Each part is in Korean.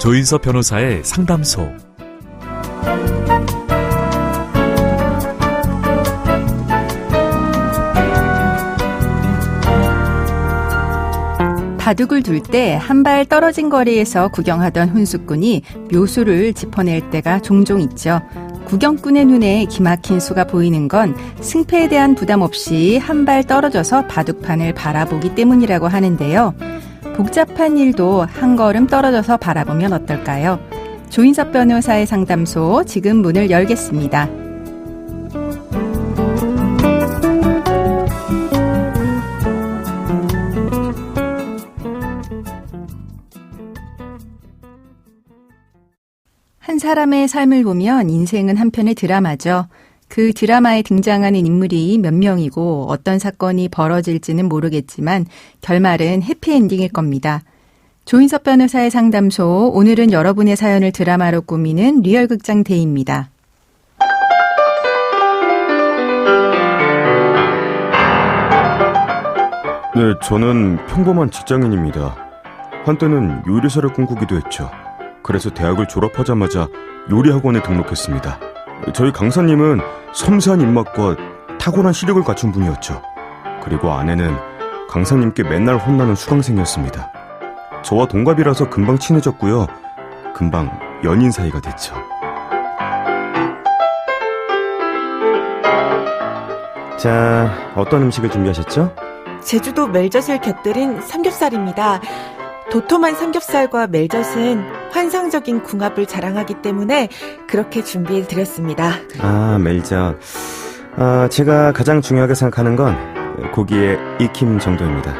조인섭 변호사의 상담소. 바둑을 둘 때 한 발 떨어진 거리에서 구경하던 훈수꾼이 묘수를 짚어낼 때가 종종 있죠. 구경꾼의 눈에 기막힌 수가 보이는 건 승패에 대한 부담 없이 한 발 떨어져서 바둑판을 바라보기 때문이라고 하는데요. 복잡한 일도 한 걸음 떨어져서 바라보면 어떨까요? 조인섭 변호사의 상담소 지금 문을 열겠습니다. 한 사람의 삶을 보면 인생은 한편의 드라마죠. 그 드라마에 등장하는 인물이 몇 명이고 어떤 사건이 벌어질지는 모르겠지만 결말은 해피엔딩일 겁니다. 조인섭 변호사의 상담소, 오늘은 여러분의 사연을 드라마로 꾸미는 리얼극장 데이입니다. 네, 저는 평범한 직장인입니다. 한때는 요리사를 꿈꾸기도 했죠. 그래서 대학을 졸업하자마자 요리학원에 등록했습니다. 저희 강사님은 섬세한 입맛과 탁월한 시력을 갖춘 분이었죠. 그리고 아내는 강사님께 맨날 혼나는 수강생이었습니다. 저와 동갑이라서 금방 친해졌고요. 금방 연인 사이가 됐죠. 자, 어떤 음식을 준비하셨죠? 제주도 멜젓을 곁들인 삼겹살입니다. 도톰한 삼겹살과 멜젓은 환상적인 궁합을 자랑하기 때문에 그렇게 준비해드렸습니다. 아, 멜젓. 제가 가장 중요하게 생각하는 건 고기의 익힘 정도입니다.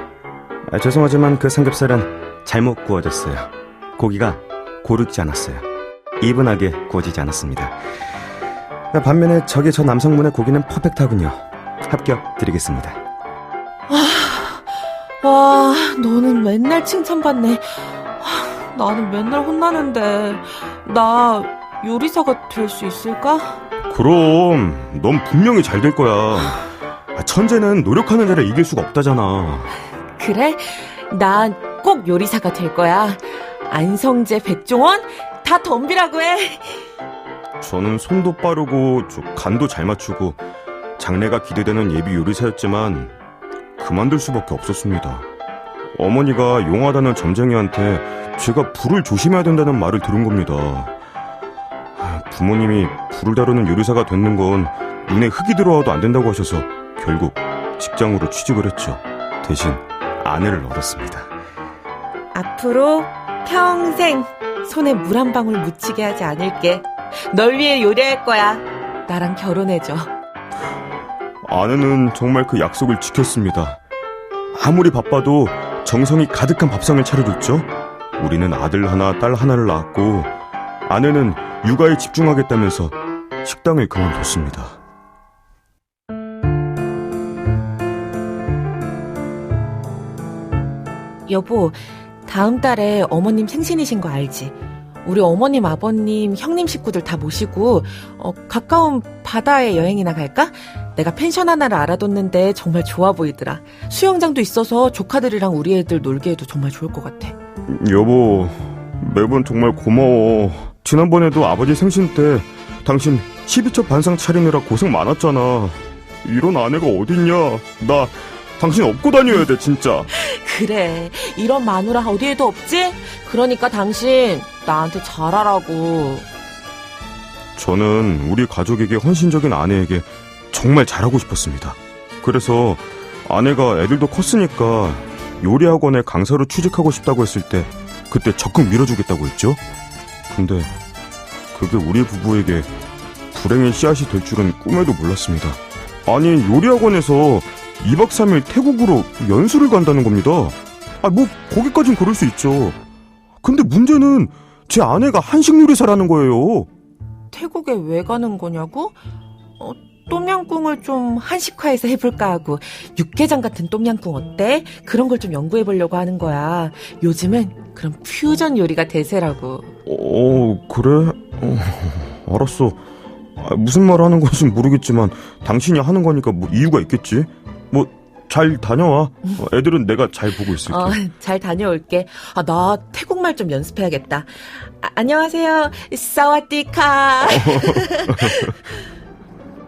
죄송하지만 그 삼겹살은 잘못 구워졌어요. 고기가 고르지 않았어요. 이분하게 구워지지 않았습니다. 반면에 저 남성분의 고기는 퍼펙트하군요. 합격 드리겠습니다. 와, 너는 맨날 칭찬받네. 나는 맨날 혼나는데 나 요리사가 될 수 있을까? 그럼 넌 분명히 잘 될 거야. 천재는 노력하는 자를 이길 수가 없다잖아. 그래? 난 꼭 요리사가 될 거야. 안성재, 백종원 다 덤비라고 해. 저는 손도 빠르고 간도 잘 맞추고 장래가 기대되는 예비 요리사였지만 그만둘 수밖에 없었습니다. 어머니가 용하다는 점쟁이한테 제가 불을 조심해야 된다는 말을 들은 겁니다. 부모님이 불을 다루는 요리사가 되는 건 눈에 흙이 들어와도 안 된다고 하셔서 결국 직장으로 취직을 했죠. 대신 아내를 얻었습니다. 앞으로 평생 손에 물 한 방울 묻히게 하지 않을게. 널 위해 요리할 거야. 나랑 결혼해줘. 아내는 정말 그 약속을 지켰습니다. 아무리 바빠도 정성이 가득한 밥상을 차려줬죠. 우리는 아들 하나, 딸 하나를 낳았고 아내는 육아에 집중하겠다면서 식당을 그만뒀습니다. 여보, 다음 달에 어머님 생신이신 거 알지? 우리 어머님, 아버님, 형님 식구들 다 모시고 가까운 바다에 여행이나 갈까? 내가 펜션 하나를 알아뒀는데 정말 좋아 보이더라. 수영장도 있어서 조카들이랑 우리 애들 놀게 해도 정말 좋을 것 같아. 여보, 매번 정말 고마워. 지난번에도 아버지 생신 때 당신 12첩 반상 차리느라 고생 많았잖아. 이런 아내가 어딨냐. 나 당신 업고 다녀야 돼 진짜. 그래, 이런 마누라 어디에도 없지? 그러니까 당신 나한테 잘하라고. 저는 우리 가족에게 헌신적인 아내에게 정말 잘하고 싶었습니다. 그래서 아내가 애들도 컸으니까 요리학원에 강사로 취직하고 싶다고 했을 때 그때 적극 밀어주겠다고 했죠. 근데 그게 우리 부부에게 불행의 씨앗이 될 줄은 꿈에도 몰랐습니다. 아니, 요리학원에서 2박 3일 태국으로 연수를 간다는 겁니다. 뭐 거기까진 그럴 수 있죠. 근데 문제는 제 아내가 한식 요리사라는 거예요. 태국에 왜 가는 거냐고? 똠양꿍을 좀 한식화해서 해볼까 하고. 육개장 같은 똠양꿍 어때? 그런 걸 좀 연구해보려고 하는 거야. 요즘은 그런 퓨전 요리가 대세라고. 그래? 알았어. 무슨 말 하는 건지 모르겠지만 당신이 하는 거니까 뭐 이유가 있겠지? 뭐 잘 다녀와. 애들은 내가 잘 보고 있을게. 잘 다녀올게. 나 태국말 좀 연습해야겠다. 안녕하세요. 사와디카.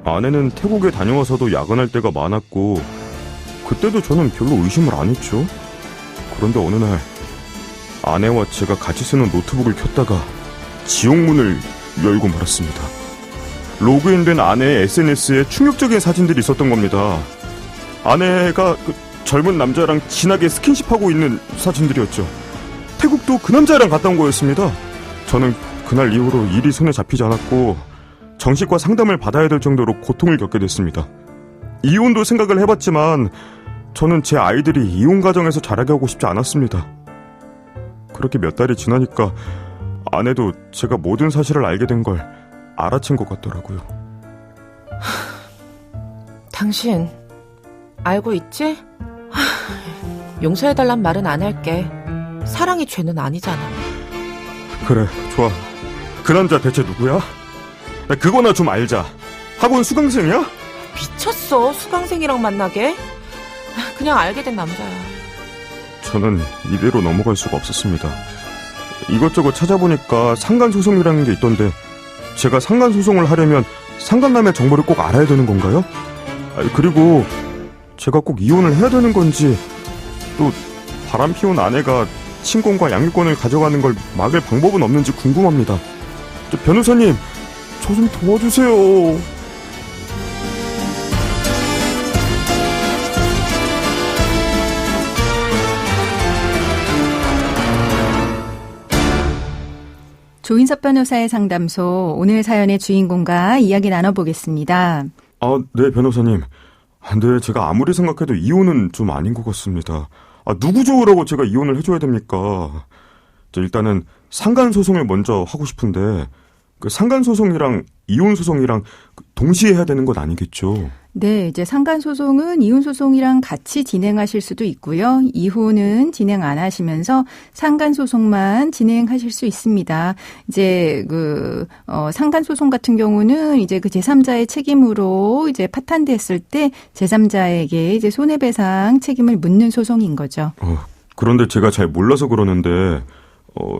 아내는 태국에 다녀와서도 야근할 때가 많았고 그때도 저는 별로 의심을 안 했죠. 그런데 어느 날 아내와 제가 같이 쓰는 노트북을 켰다가 지옥문을 열고 말았습니다. 로그인된 아내의 SNS에 충격적인 사진들이 있었던 겁니다. 아내가 그 젊은 남자랑 진하게 스킨십하고 있는 사진들이었죠. 태국도 그 남자랑 갔다 온 거였습니다. 저는 그날 이후로 일이 손에 잡히지 않았고 정신과 상담을 받아야 될 정도로 고통을 겪게 됐습니다. 이혼도 생각을 해봤지만 저는 제 아이들이 이혼 가정에서 자라게 하고 싶지 않았습니다. 그렇게 몇 달이 지나니까 아내도 제가 모든 사실을 알게 된 걸 알아챈 것 같더라고요. 당신 알고 있지? 용서해달란 말은 안 할게. 사랑이 죄는 아니잖아. 그래, 좋아. 그 남자 대체 누구야? 그거나 좀 알자. 학원 수강생이야? 미쳤어. 수강생이랑 만나게? 그냥 알게 된 남자야. 저는 이대로 넘어갈 수가 없었습니다. 이것저것 찾아보니까 상간소송이라는 게 있던데 제가 상간소송을 하려면 상간남의 정보를 꼭 알아야 되는 건가요? 그리고 제가 꼭 이혼을 해야 되는 건지 또 바람피운 아내가 친권과 양육권을 가져가는 걸 막을 방법은 없는지 궁금합니다. 변호사님, 저 좀 도와주세요. 조인섭 변호사의 상담소, 오늘 사연의 주인공과 이야기 나눠보겠습니다. 네, 변호사님. 근데 제가 아무리 생각해도 이혼은 좀 아닌 것 같습니다. 누구 좋으라고 제가 이혼을 해줘야 됩니까? 일단은 상간소송을 먼저 하고 싶은데 그 상간소송이랑 이혼소송이랑 동시에 해야 되는 건 아니겠죠? 네, 이제 상간소송은 이혼소송이랑 같이 진행하실 수도 있고요. 이혼은 진행 안 하시면서 상간소송만 진행하실 수 있습니다. 이제 상간소송 같은 경우는 이제 그 제3자의 책임으로 이제 파탄됐을 때 제3자에게 이제 손해배상 책임을 묻는 소송인 거죠. 그런데 제가 잘 몰라서 그러는데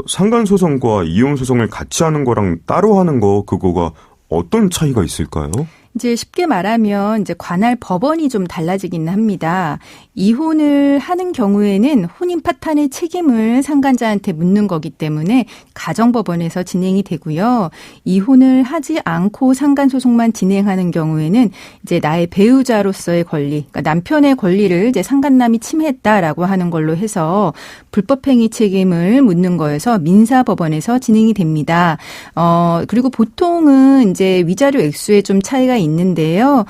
상간소송과 이혼소송을 같이 하는 거랑 따로 하는 거 그거가 어떤 차이가 있을까요? 이제 쉽게 말하면 이제 관할 법원이 좀 달라지긴 합니다. 이혼을 하는 경우에는 혼인 파탄의 책임을 상간자한테 묻는 거기 때문에 가정법원에서 진행이 되고요. 이혼을 하지 않고 상간소송만 진행하는 경우에는 이제 나의 배우자로서의 권리, 그러니까 남편의 권리를 이제 상간남이 침해했다라고 하는 걸로 해서 불법행위 책임을 묻는 거여서 민사법원에서 진행이 됩니다. 그리고 보통은 이제 위자료 액수에 좀 차이가 있는데요.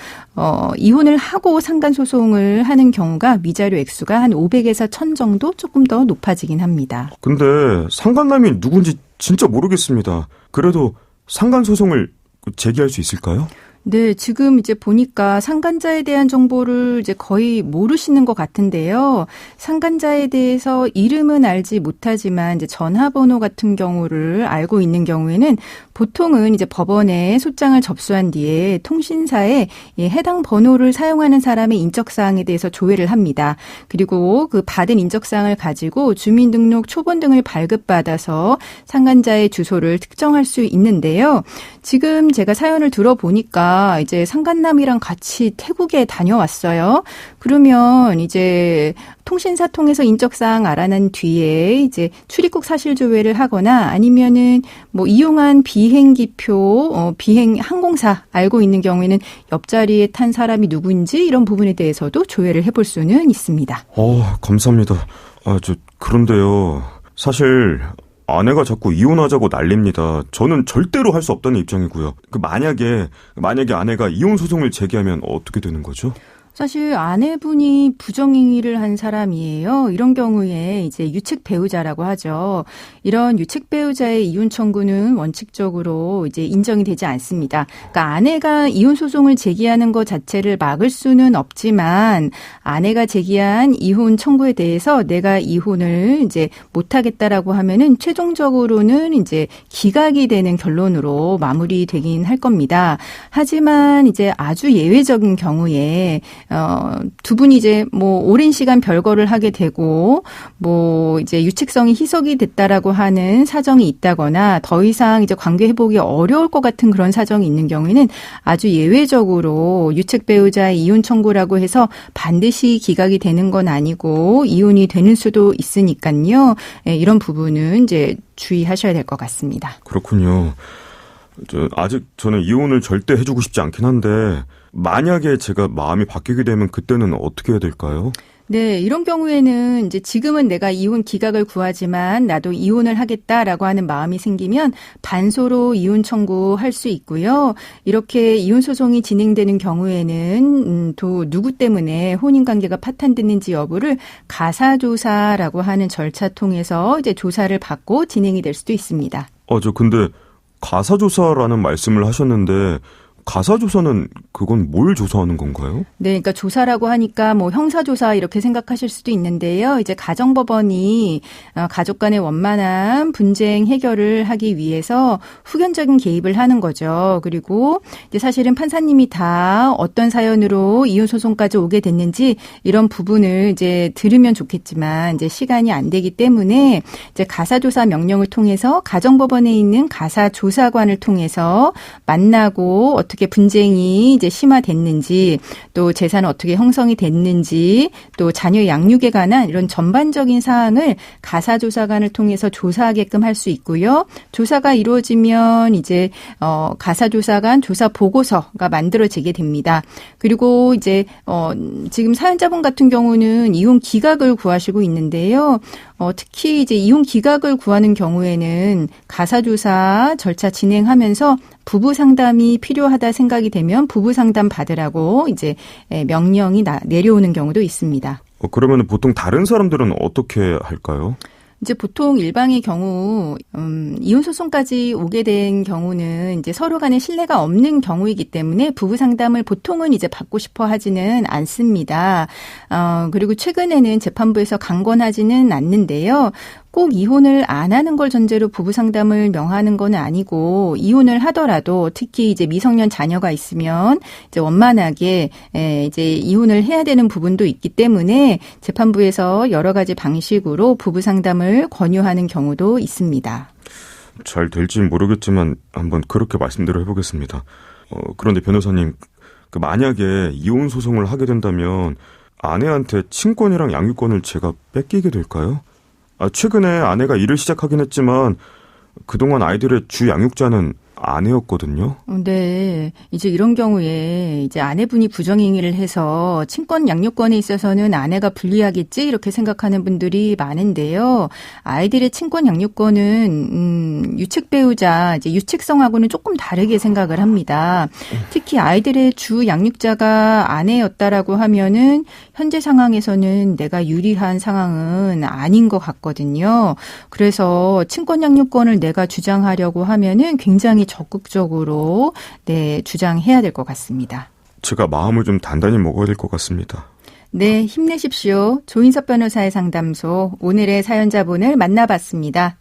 이혼을 하고 상간소송을 하는 경우가 위자료 액수가 한 500에서 1000 정도 조금 더 높아지긴 합니다. 근데 상간남이 누군지 진짜 모르겠습니다. 그래도 상간소송을 제기할 수 있을까요? 네, 지금 이제 보니까 상간자에 대한 정보를 이제 거의 모르시는 것 같은데요. 상간자에 대해서 이름은 알지 못하지만 이제 전화번호 같은 경우를 알고 있는 경우에는 보통은 이제 법원에 소장을 접수한 뒤에 통신사에 해당 번호를 사용하는 사람의 인적사항에 대해서 조회를 합니다. 그리고 그 받은 인적사항을 가지고 주민등록 초본 등을 발급받아서 상간자의 주소를 특정할 수 있는데요. 지금 제가 사연을 들어보니까 이제 상간남이랑 같이 태국에 다녀왔어요. 그러면 이제 통신사 통해서 인적사항 알아낸 뒤에 이제 출입국 사실 조회를 하거나 아니면은 뭐 이용한 비행기표, 비행 항공사 알고 있는 경우에는 옆자리에 탄 사람이 누구인지 이런 부분에 대해서도 조회를 해볼 수는 있습니다. 감사합니다. 그런데요. 사실 아내가 자꾸 이혼하자고 난립니다. 저는 절대로 할 수 없다는 입장이고요. 만약에 아내가 이혼 소송을 제기하면 어떻게 되는 거죠? 사실 아내분이 부정행위를 한 사람이에요. 이런 경우에 이제 유책 배우자라고 하죠. 이런 유책 배우자의 이혼 청구는 원칙적으로 이제 인정이 되지 않습니다. 그러니까 아내가 이혼 소송을 제기하는 것 자체를 막을 수는 없지만 아내가 제기한 이혼 청구에 대해서 내가 이혼을 이제 못하겠다라고 하면은 최종적으로는 이제 기각이 되는 결론으로 마무리되긴 할 겁니다. 하지만 이제 아주 예외적인 경우에 두 분이 이제 뭐 오랜 시간 별거를 하게 되고 뭐 이제 유책성이 희석이 됐다라고 하는 사정이 있다거나 더 이상 이제 관계 회복이 어려울 것 같은 그런 사정이 있는 경우에는 아주 예외적으로 유책 배우자의 이혼 청구라고 해서 반드시 기각이 되는 건 아니고 이혼이 되는 수도 있으니까요. 이런 부분은 이제 주의하셔야 될 것 같습니다. 그렇군요. 아직 저는 이혼을 절대 해주고 싶지 않긴 한데 만약에 제가 마음이 바뀌게 되면 그때는 어떻게 해야 될까요? 네, 이런 경우에는 이제 지금은 내가 이혼 기각을 구하지만 나도 이혼을 하겠다라고 하는 마음이 생기면 반소로 이혼 청구할 수 있고요. 이렇게 이혼 소송이 진행되는 경우에는 또 누구 때문에 혼인 관계가 파탄됐는지 여부를 가사조사라고 하는 절차 통해서 이제 조사를 받고 진행이 될 수도 있습니다. 근데 가사조사라는 말씀을 하셨는데 가사조사는 그건 뭘 조사하는 건가요? 네, 그러니까 조사라고 하니까 뭐 형사조사 이렇게 생각하실 수도 있는데요. 이제 가정법원이 가족 간의 원만한 분쟁 해결을 하기 위해서 후견적인 개입을 하는 거죠. 그리고 이제 사실은 판사님이 다 어떤 사연으로 이혼 소송까지 오게 됐는지 이런 부분을 이제 들으면 좋겠지만 이제 시간이 안 되기 때문에 이제 가사조사 명령을 통해서 가정법원에 있는 가사조사관을 통해서 만나고 어떻게 분쟁이 이제 심화됐는지 또 재산은 어떻게 형성이 됐는지 또 자녀 양육에 관한 이런 전반적인 사항을 가사조사관을 통해서 조사하게끔 할 수 있고요. 조사가 이루어지면 이제 가사조사관 조사 보고서가 만들어지게 됩니다. 그리고 이제 지금 사연자분 같은 경우는 이혼 기각을 구하시고 있는데요. 특히 이제 이혼 기각을 구하는 경우에는 가사조사 절차 진행하면서 부부 상담이 필요하다 생각이 되면 부부 상담 받으라고 이제 명령이 내려오는 경우도 있습니다. 그러면 보통 다른 사람들은 어떻게 할까요? 이제 보통 일방의 경우 이혼 소송까지 오게 된 경우는 이제 서로 간에 신뢰가 없는 경우이기 때문에 부부 상담을 보통은 이제 받고 싶어 하지는 않습니다. 그리고 최근에는 재판부에서 강권하지는 않는데요. 꼭 이혼을 안 하는 걸 전제로 부부 상담을 명하는 건 아니고 이혼을 하더라도 특히 이제 미성년 자녀가 있으면 이제 원만하게 이제 이혼을 해야 되는 부분도 있기 때문에 재판부에서 여러 가지 방식으로 부부 상담을 권유하는 경우도 있습니다. 잘 될지 모르겠지만 한번 그렇게 말씀대로 해보겠습니다. 그런데 변호사님, 만약에 이혼 소송을 하게 된다면 아내한테 친권이랑 양육권을 제가 뺏기게 될까요? 최근에 아내가 일을 시작하긴 했지만 그동안 아이들의 주 양육자는 아내였거든요. 네. 이제 이런 경우에 이제 아내분이 부정행위를 해서 친권 양육권에 있어서는 아내가 불리하겠지 이렇게 생각하는 분들이 많은데요. 아이들의 친권 양육권은 유책 배우자 이제 유책성하고는 조금 다르게 생각을 합니다. 특히 아이들의 주 양육자가 아내였다라고 하면은 현재 상황에서는 내가 유리한 상황은 아닌 것 같거든요. 그래서 친권 양육권을 내가 주장하려고 하면은 굉장히 적극적으로 주장해야 될 것 같습니다. 제가 마음을 좀 단단히 먹어야 될 것 같습니다. 네, 힘내십시오. 조인섭 변호사의 상담소 오늘의 사연자분을 만나봤습니다.